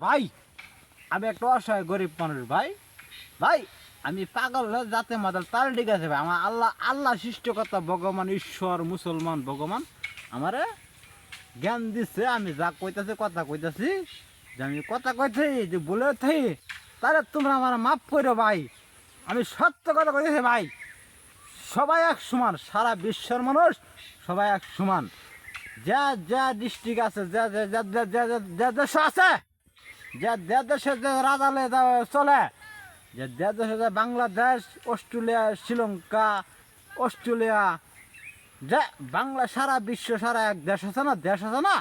ভাই আমি একটা অসহায় গরিব মানুষ ভাই। ভাই আমি পাগল হয়ে যাতে মাদাল তার ঠিক আছে ভাই। আমার আল্লাহ আল্লাহ সৃষ্টিকর্তা ভগবান ঈশ্বর মুসলমান ভগবান আমারে জ্ঞান দিচ্ছে। আমি যা কইতাছি কথা কইতাছি, যে আমি কথা কইছি যে বলে থাই তাহলে তোমরা আমার মাফ করো ভাই। আমি সত্য কথা কইতেছি ভাই। সবাই এক সমান, সারা বিশ্বের মানুষ সবাই এক সমান। যা যা ডিস্ট্রিক্ট আছে, যা যা যা যা যা যা দেশ আছে, যে দেশে যে রাজালে চলে, যে দেশে যে বাংলাদেশ, অস্ট্রেলিয়া, শ্রীলঙ্কা, অস্ট্রেলিয়া, যে বাংলা সারা বিশ্ব সারা এক দেশ আছে না, দেশ আছে না,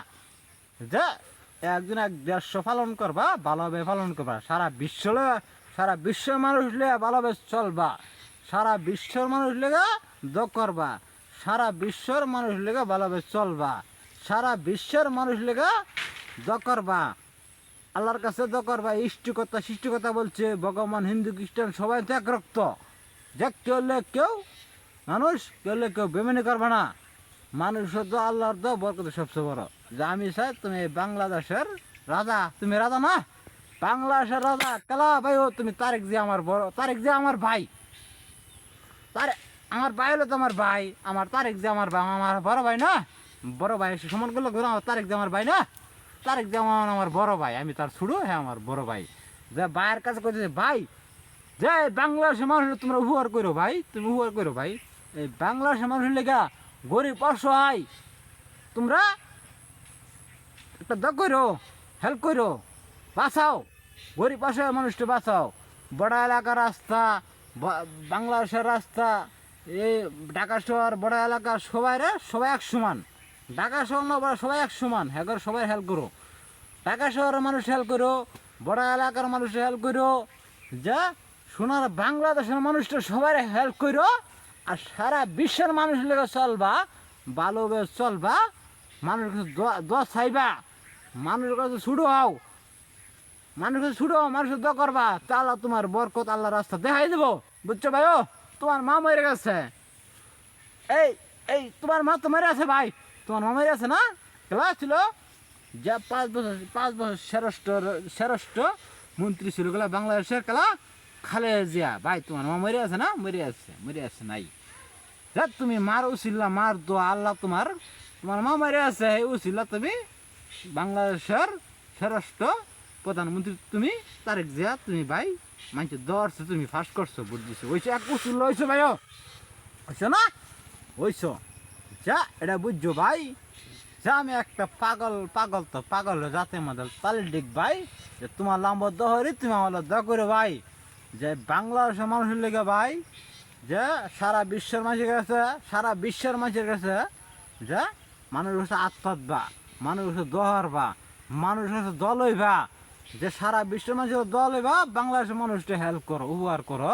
যে একজন এক দেশ পালন করবা, ভালোভাবে পালন করবা। সারা বিশ্বের মানুষ লিয়ে ভালোভাবে চলবা। সারা বিশ্বের মানুষ লেগে দ করবা। সারা বিশ্বের মানুষ লেগে ভালোভাবে চলবা। সারা বিশ্বের মানুষ লেগে দ করবা। আল্লাহর কাছে দ করবা। সৃষ্টিকতা বলছে ভগবান হিন্দু খ্রিস্টান সবাই তো এক রক্ত। যে কেউ হলে কেউ মানুষ, কেউ হলে কেউ বেমানি করবে না। মানুষ তো আল্লাহর তো বরকত সবচেয়ে বড়। যে আমি চাই তুমি বাংলাদেশের রাজা, তুমি রাজা না, বাংলাদেশের রাজা কেলা ভাই। ও তুমি তারেক যে আমার বড়, তারেক যে আমার ভাই, তারে আমার ভাই হলো তো আমার ভাই। আমার তারেক যে আমার ভাই, আমার বড় ভাই না, বড় ভাই সমান করলে ঘুরে। আমার তারেক যে আমার ভাই না, তারেক যেমন আমার বড় ভাই, আমি তার ছুড়ো, হ্যাঁ আমার বড় ভাই। যে ভাইয়ের কাছে কইতেছে ভাই, যে বাংলাদেশের মানুষ তোমরা উপহার করো ভাই, তুমি উপহার করো ভাই। এই বাংলাদেশের মানুষের লেগা গরিব অসহায় তোমরা একটা দগ করো, হেল্প করো, বাঁচাও, গরিব অসহায় মানুষটা বাঁচাও। বড় এলাকার রাস্তা, বাংলাদেশের রাস্তা, এই ঢাকা শহর বড় এলাকা সবাই এক সমান। ঢাকা শহর না বড়, সবাই এক সমান। হ্যাঁ সবাই হেল্প করো। ঢাকা শহরের মানুষ হেল্প করো, বড় এলাকার মানুষ হেল্প করো, যা সোনার বাংলাদেশের মানুষটা সবাই হেল্প করো। আর সারা বিশ্বের মানুষ লেগে চলবা, ভালোভাবে চলবা। মানুষের কাছে দোয়া চাইবা, মানুষের কাছে ছুটো হও, মানুষের ছুটো, মানুষের দোয়া করবা, তাহলে তোমার বরকত আল্লাহ রাস্তা দেখাই দেবো। বুঝছো ভাই? ও তোমার মা মরে গেছে, এই এই তোমার মা তো মরে আছে ভাই, তোমার মা মরে আছে না, খেলা ছিল যা 5 বছর শ্রেষ্ঠ মন্ত্রী ছিল গেলা বাংলাদেশের খেলা খালেদা জিয়া ভাই। তোমার মা মরে আছে না? মরে আছে নাই। দেখ তুমি মার উচিল্লা, মার দোয়া আল্লাহ তোমার মা মরে আছে, এই উচিল্লা তুমি বাংলাদেশের শ্রেষ্ঠ প্রধানমন্ত্রী তুমি তারেক জিয়া, তুমি ভাই মানছে দর্শে তুমি ফার্স্ট করছো, ভোট দিছো, ওইসো এক উচিল্লা হয়েছো ভাই। হয়েছো না? হয়েছো যা, এটা বুঝছো ভাই। যা আমি একটা পাগল জাতে মাদাল তালে ডিক ভাই, যে তোমার লাম্ব দহরি তুমি আমার দ করে ভাই। যে বাংলাদেশের মানুষের লেগে ভাই, যে সারা বিশ্বের মানুষের কাছে যে মানুষ হচ্ছে আত্মাতবা, মানুষ হচ্ছে দহরবা, মানুষ হচ্ছে দল হইবা। যে সারা বিশ্বের মানুষের দল হইবা, বাংলাদেশের মানুষটা হেল্প করো, উপহার করো।